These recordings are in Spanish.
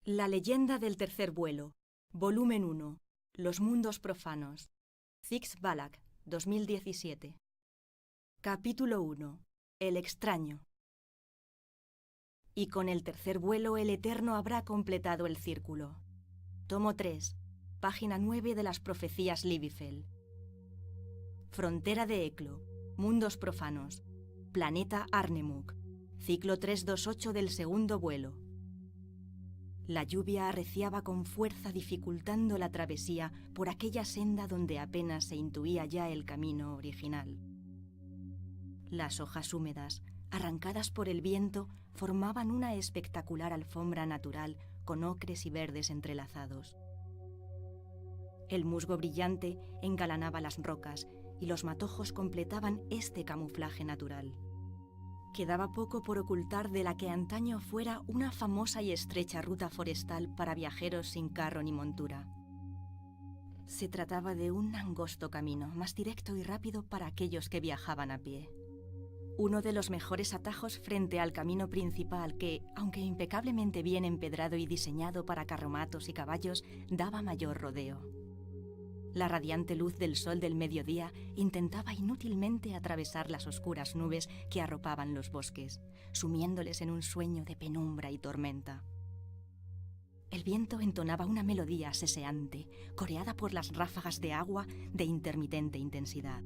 La leyenda del tercer vuelo, volumen 1, Los mundos profanos, Zix-Balak, 2017. Capítulo 1, El extraño. Y con el tercer vuelo el Eterno habrá completado el círculo. Tomo 3, página 9 de las profecías Livifel. Frontera de Eclo, mundos profanos, planeta Arnemuk, ciclo 328 del segundo vuelo. La lluvia arreciaba con fuerza dificultando la travesía por aquella senda donde apenas se intuía ya el camino original. Las hojas húmedas, arrancadas por el viento, formaban una espectacular alfombra natural con ocres y verdes entrelazados. El musgo brillante engalanaba las rocas y los matojos completaban este camuflaje natural. Quedaba poco por ocultar de la que antaño fuera una famosa y estrecha ruta forestal para viajeros sin carro ni montura. Se trataba de un angosto camino, más directo y rápido para aquellos que viajaban a pie. Uno de los mejores atajos frente al camino principal que, aunque impecablemente bien empedrado y diseñado para carromatos y caballos, daba mayor rodeo. La radiante luz del sol del mediodía intentaba inútilmente atravesar las oscuras nubes que arropaban los bosques, sumiéndoles en un sueño de penumbra y tormenta. El viento entonaba una melodía seseante, coreada por las ráfagas de agua de intermitente intensidad.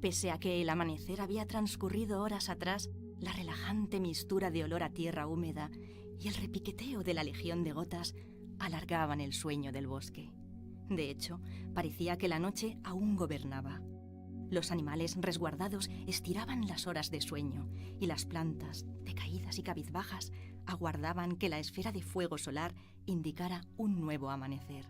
Pese a que el amanecer había transcurrido horas atrás, la relajante mistura de olor a tierra húmeda y el repiqueteo de la legión de gotas alargaban el sueño del bosque. De hecho, parecía que la noche aún gobernaba. Los animales resguardados estiraban las horas de sueño y las plantas, decaídas y cabizbajas, aguardaban que la esfera de fuego solar indicara un nuevo amanecer.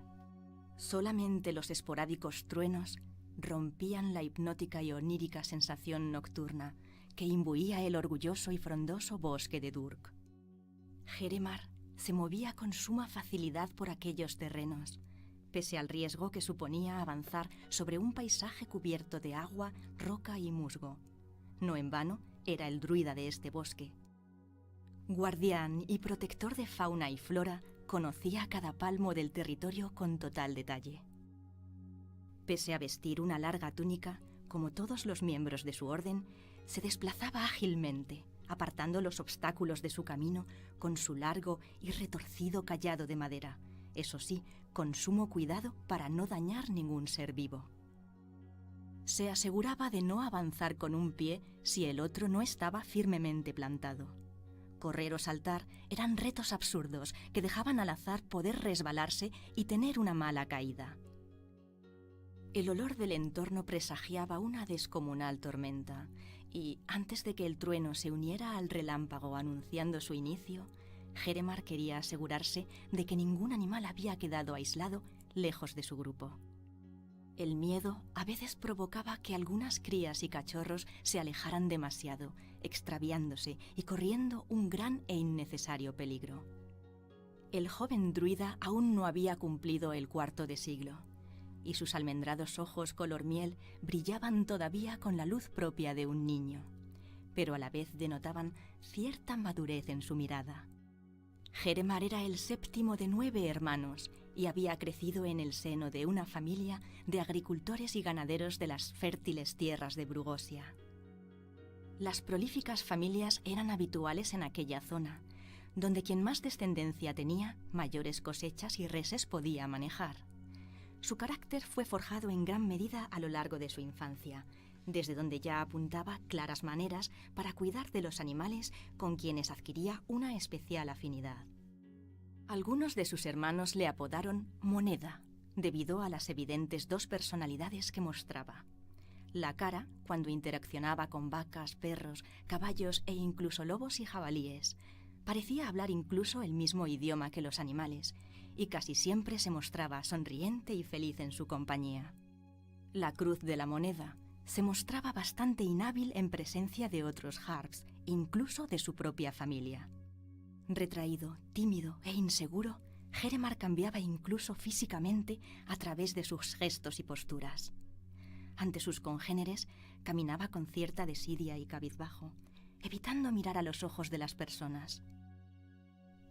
Solamente los esporádicos truenos rompían la hipnótica y onírica sensación nocturna que imbuía el orgulloso y frondoso bosque de Durk. Jeremar se movía con suma facilidad por aquellos terrenos, pese al riesgo que suponía avanzar sobre un paisaje cubierto de agua, roca y musgo. No en vano era el druida de este bosque. Guardián y protector de fauna y flora, conocía cada palmo del territorio con total detalle. Pese a vestir una larga túnica, como todos los miembros de su orden, se desplazaba ágilmente, apartando los obstáculos de su camino con su largo y retorcido cayado de madera, eso sí, con sumo cuidado para no dañar ningún ser vivo. Se aseguraba de no avanzar con un pie si el otro no estaba firmemente plantado. Correr o saltar eran retos absurdos que dejaban al azar poder resbalarse y tener una mala caída. El olor del entorno presagiaba una descomunal tormenta, y antes de que el trueno se uniera al relámpago anunciando su inicio, Jeremar quería asegurarse de que ningún animal había quedado aislado lejos de su grupo. El miedo a veces provocaba que algunas crías y cachorros se alejaran demasiado, extraviándose y corriendo un gran e innecesario peligro. El joven druida aún no había cumplido el cuarto de siglo, y sus almendrados ojos color miel brillaban todavía con la luz propia de un niño, pero a la vez denotaban cierta madurez en su mirada. Jeremar era el séptimo de 9 hermanos y había crecido en el seno de una familia de agricultores y ganaderos de las fértiles tierras de Brugosia. Las prolíficas familias eran habituales en aquella zona, donde quien más descendencia tenía, mayores cosechas y reses podía manejar. Su carácter fue forjado en gran medida a lo largo de su infancia, desde donde ya apuntaba claras maneras para cuidar de los animales con quienes adquiría una especial afinidad. Algunos de sus hermanos le apodaron Moneda, debido a las evidentes dos personalidades que mostraba. La cara, cuando interaccionaba con vacas, perros, caballos e incluso lobos y jabalíes, parecía hablar incluso el mismo idioma que los animales, y casi siempre se mostraba sonriente y feliz en su compañía. La cruz de la moneda se mostraba bastante inhábil en presencia de otros Harps, incluso de su propia familia. Retraído, tímido e inseguro, Jeremar cambiaba incluso físicamente a través de sus gestos y posturas. Ante sus congéneres, caminaba con cierta desidia y cabizbajo, evitando mirar a los ojos de las personas.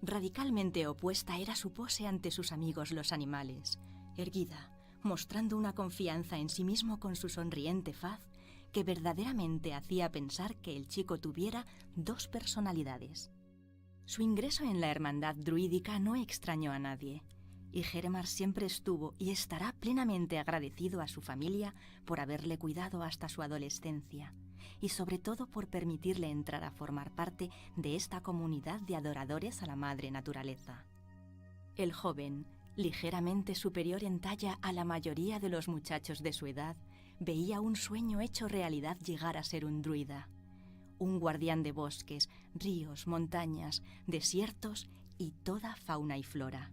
Radicalmente opuesta era su pose ante sus amigos los animales, erguida, mostrando una confianza en sí mismo con su sonriente faz que verdaderamente hacía pensar que el chico tuviera dos personalidades. Su ingreso en la hermandad druídica no extrañó a nadie, y Jeremar siempre estuvo y estará plenamente agradecido a su familia por haberle cuidado hasta su adolescencia, y sobre todo por permitirle entrar a formar parte de esta comunidad de adoradores a la madre naturaleza. El joven, ligeramente superior en talla a la mayoría de los muchachos de su edad, veía un sueño hecho realidad llegar a ser un druida, un guardián de bosques, ríos, montañas, desiertos y toda fauna y flora.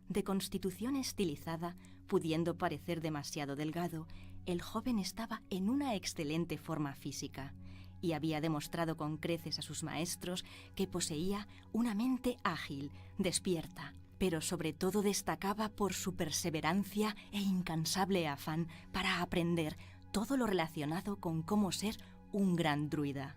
De constitución estilizada, pudiendo parecer demasiado delgado, el joven estaba en una excelente forma física y había demostrado con creces a sus maestros que poseía una mente ágil, despierta, pero sobre todo destacaba por su perseverancia e incansable afán para aprender todo lo relacionado con cómo ser un gran druida.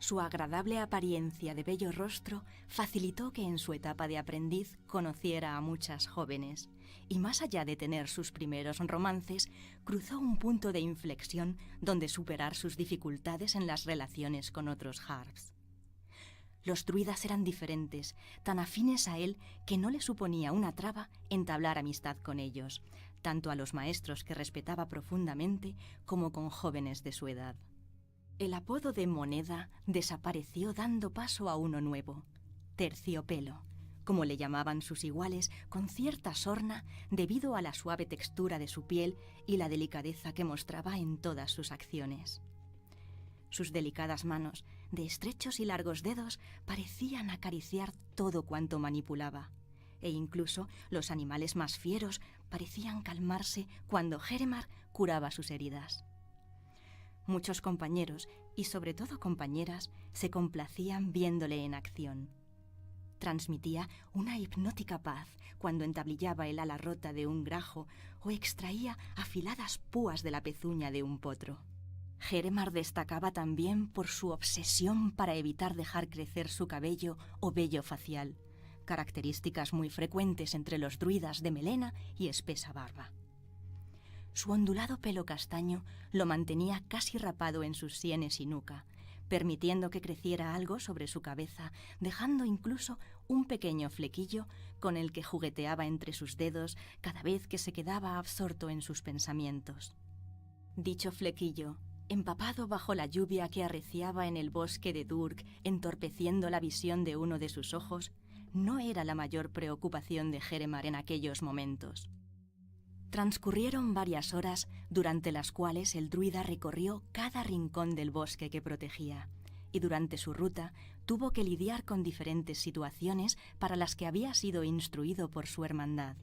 Su agradable apariencia de bello rostro facilitó que en su etapa de aprendiz conociera a muchas jóvenes, y más allá de tener sus primeros romances, cruzó un punto de inflexión donde superar sus dificultades en las relaciones con otros Harps. Los druidas eran diferentes, tan afines a él que no le suponía una traba entablar amistad con ellos, tanto a los maestros que respetaba profundamente como con jóvenes de su edad. El apodo de Moneda desapareció dando paso a uno nuevo, Terciopelo, como le llamaban sus iguales con cierta sorna debido a la suave textura de su piel y la delicadeza que mostraba en todas sus acciones. Sus delicadas manos, de estrechos y largos dedos, parecían acariciar todo cuanto manipulaba, e incluso los animales más fieros parecían calmarse cuando Jeremar curaba sus heridas. Muchos compañeros, y sobre todo compañeras, se complacían viéndole en acción. Transmitía una hipnótica paz cuando entablillaba el ala rota de un grajo o extraía afiladas púas de la pezuña de un potro. Jeremar destacaba también por su obsesión para evitar dejar crecer su cabello o vello facial, características muy frecuentes entre los druidas de melena y espesa barba. Su ondulado pelo castaño lo mantenía casi rapado en sus sienes y nuca, permitiendo que creciera algo sobre su cabeza, dejando incluso un pequeño flequillo con el que jugueteaba entre sus dedos cada vez que se quedaba absorto en sus pensamientos. Dicho flequillo, empapado bajo la lluvia que arreciaba en el bosque de Durg, entorpeciendo la visión de uno de sus ojos, no era la mayor preocupación de Jeremar en aquellos momentos. Transcurrieron varias horas durante las cuales el druida recorrió cada rincón del bosque que protegía, y durante su ruta tuvo que lidiar con diferentes situaciones para las que había sido instruido por su hermandad.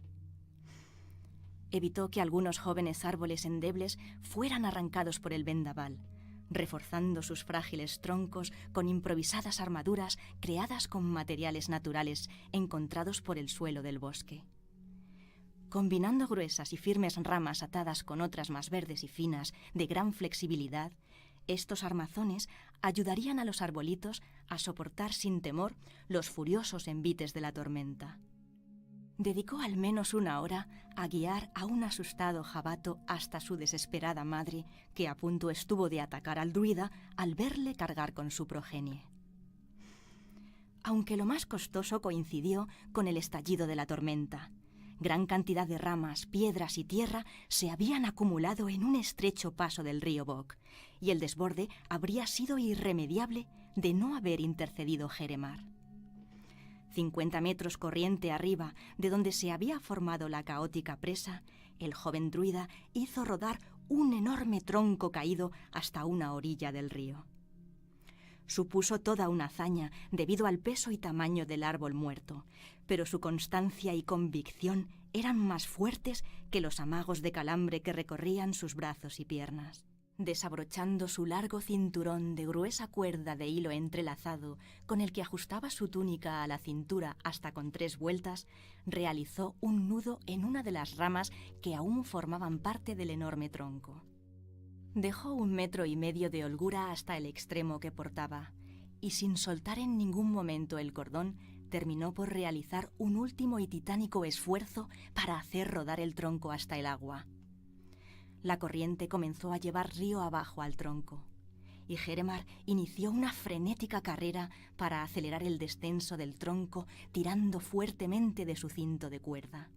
Evitó que algunos jóvenes árboles endebles fueran arrancados por el vendaval, reforzando sus frágiles troncos con improvisadas armaduras creadas con materiales naturales encontrados por el suelo del bosque. Combinando gruesas y firmes ramas atadas con otras más verdes y finas de gran flexibilidad, estos armazones ayudarían a los arbolitos a soportar sin temor los furiosos envites de la tormenta. Dedicó al menos una hora a guiar a un asustado jabato hasta su desesperada madre, que a punto estuvo de atacar al druida al verle cargar con su progenie. Aunque lo más costoso coincidió con el estallido de la tormenta. Gran cantidad de ramas, piedras y tierra se habían acumulado en un estrecho paso del río Bok, y el desborde habría sido irremediable de no haber intercedido Jeremar. 50 metros corriente arriba de donde se había formado la caótica presa, el joven druida hizo rodar un enorme tronco caído hasta una orilla del río. Supuso toda una hazaña debido al peso y tamaño del árbol muerto, pero su constancia y convicción eran más fuertes que los amagos de calambre que recorrían sus brazos y piernas. Desabrochando su largo cinturón de gruesa cuerda de hilo entrelazado, con el que ajustaba su túnica a la cintura hasta con 3 vueltas, realizó un nudo en una de las ramas que aún formaban parte del enorme tronco. Dejó 1,5 metros de holgura hasta el extremo que portaba, y sin soltar en ningún momento el cordón, terminó por realizar un último y titánico esfuerzo para hacer rodar el tronco hasta el agua. La corriente comenzó a llevar río abajo al tronco, y Jeremar inició una frenética carrera para acelerar el descenso del tronco, tirando fuertemente de su cinto de cuerda.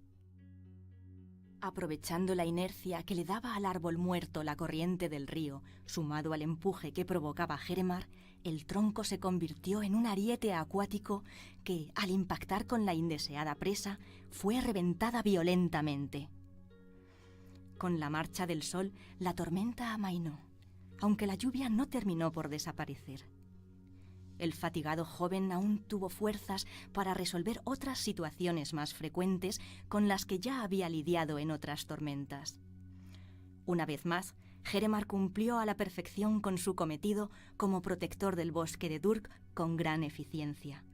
Aprovechando la inercia que le daba al árbol muerto la corriente del río, sumado al empuje que provocaba Jeremar, el tronco se convirtió en un ariete acuático que, al impactar con la indeseada presa, fue reventada violentamente. Con la marcha del sol, la tormenta amainó, aunque la lluvia no terminó por desaparecer. El fatigado joven aún tuvo fuerzas para resolver otras situaciones más frecuentes con las que ya había lidiado en otras tormentas. Una vez más, Jeremar cumplió a la perfección con su cometido como protector del bosque de Durk con gran eficiencia.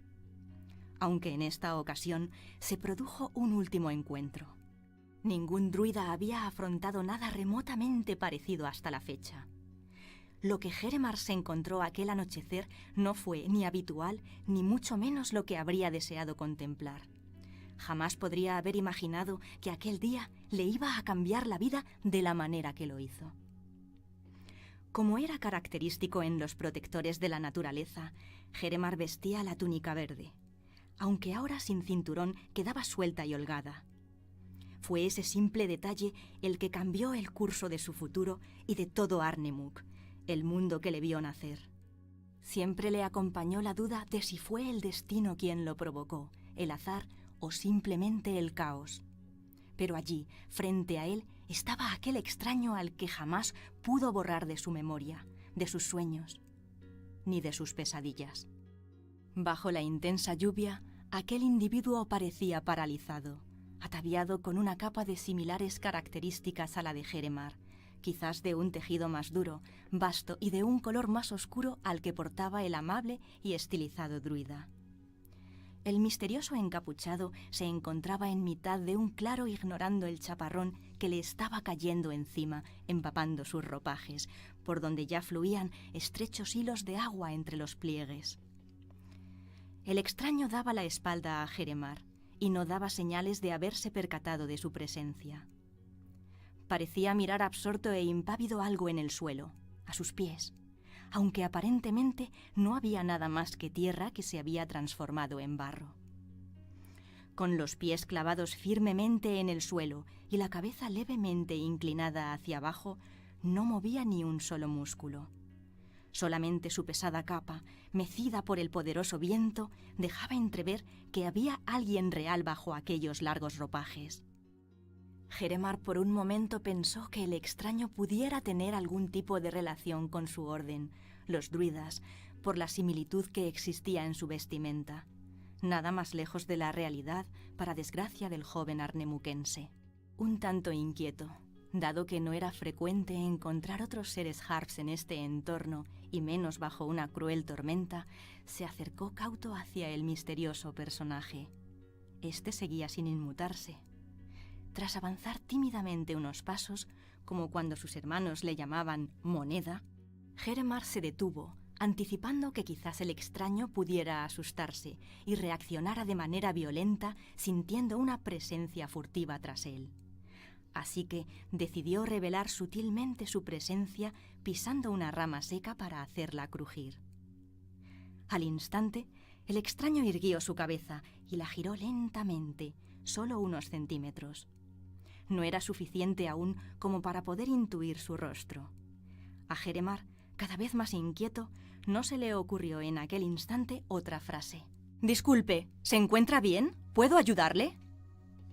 Aunque en esta ocasión se produjo un último encuentro. Ningún druida había afrontado nada remotamente parecido hasta la fecha. Lo que Jeremar se encontró aquel anochecer no fue ni habitual, ni mucho menos lo que habría deseado contemplar. Jamás podría haber imaginado que aquel día le iba a cambiar la vida de la manera que lo hizo. Como era característico en los protectores de la naturaleza, Jeremar vestía la túnica verde, aunque ahora sin cinturón quedaba suelta y holgada. Fue ese simple detalle el que cambió el curso de su futuro y de todo Arnemuk, el mundo que le vio nacer. Siempre le acompañó la duda de si fue el destino quien lo provocó, el azar o simplemente el caos. Pero allí, frente a él, estaba aquel extraño al que jamás pudo borrar de su memoria, de sus sueños, ni de sus pesadillas. Bajo la intensa lluvia, aquel individuo parecía paralizado, ataviado con una capa de similares características a la de Jeremar, quizás de un tejido más duro, vasto y de un color más oscuro al que portaba el amable y estilizado druida. El misterioso encapuchado se encontraba en mitad de un claro ignorando el chaparrón que le estaba cayendo encima, empapando sus ropajes, por donde ya fluían estrechos hilos de agua entre los pliegues. El extraño daba la espalda a Jeremar y no daba señales de haberse percatado de su presencia. Parecía mirar absorto e impávido algo en el suelo, a sus pies, aunque aparentemente no había nada más que tierra que se había transformado en barro. Con los pies clavados firmemente en el suelo y la cabeza levemente inclinada hacia abajo, no movía ni un solo músculo. Solamente su pesada capa, mecida por el poderoso viento, dejaba entrever que había alguien real bajo aquellos largos ropajes. Jeremar por un momento pensó que el extraño pudiera tener algún tipo de relación con su orden, los druidas, por la similitud que existía en su vestimenta. Nada más lejos de la realidad, para desgracia del joven arnemuquense. Un tanto inquieto, dado que no era frecuente encontrar otros seres Harps en este entorno, y menos bajo una cruel tormenta, se acercó cauto hacia el misterioso personaje. Este seguía sin inmutarse. Tras avanzar tímidamente unos pasos, como cuando sus hermanos le llamaban moneda, Jeremar se detuvo, anticipando que quizás el extraño pudiera asustarse y reaccionara de manera violenta, sintiendo una presencia furtiva tras él. Así que decidió revelar sutilmente su presencia pisando una rama seca para hacerla crujir. Al instante, el extraño irguió su cabeza y la giró lentamente, solo unos centímetros. No era suficiente aún como para poder intuir su rostro. A Jeremar, cada vez más inquieto, no se le ocurrió en aquel instante otra frase. «Disculpe, ¿se encuentra bien? ¿Puedo ayudarle?»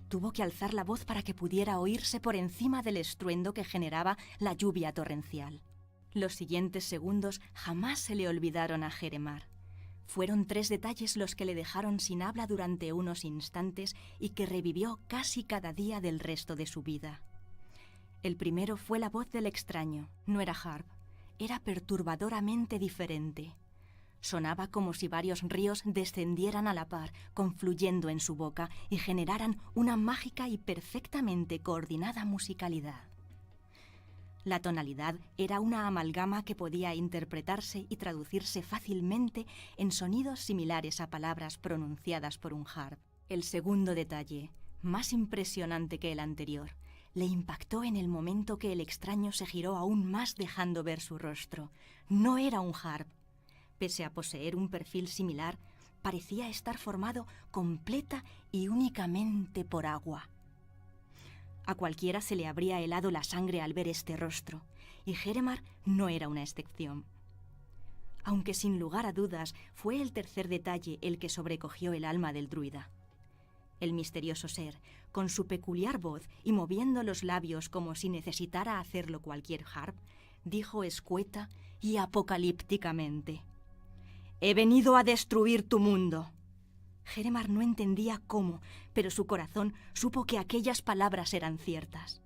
Tuvo que alzar la voz para que pudiera oírse por encima del estruendo que generaba la lluvia torrencial. Los siguientes segundos jamás se le olvidaron a Jeremar. Fueron 3 detalles los que le dejaron sin habla durante unos instantes y que revivió casi cada día del resto de su vida. El primero fue la voz del extraño. No era Harp, era perturbadoramente diferente. Sonaba como si varios ríos descendieran a la par, confluyendo en su boca y generaran una mágica y perfectamente coordinada musicalidad. La tonalidad era una amalgama que podía interpretarse y traducirse fácilmente en sonidos similares a palabras pronunciadas por un harp. El segundo detalle, más impresionante que el anterior, le impactó en el momento que el extraño se giró aún más dejando ver su rostro. No era un harp. Pese a poseer un perfil similar, parecía estar formado completa y únicamente por agua. A cualquiera se le habría helado la sangre al ver este rostro, y Jeremar no era una excepción. Aunque sin lugar a dudas fue el tercer detalle el que sobrecogió el alma del druida. El misterioso ser, con su peculiar voz y moviendo los labios como si necesitara hacerlo cualquier harp, dijo escueta y apocalípticamente: «He venido a destruir tu mundo». Jeremar no entendía cómo, pero su corazón supo que aquellas palabras eran ciertas.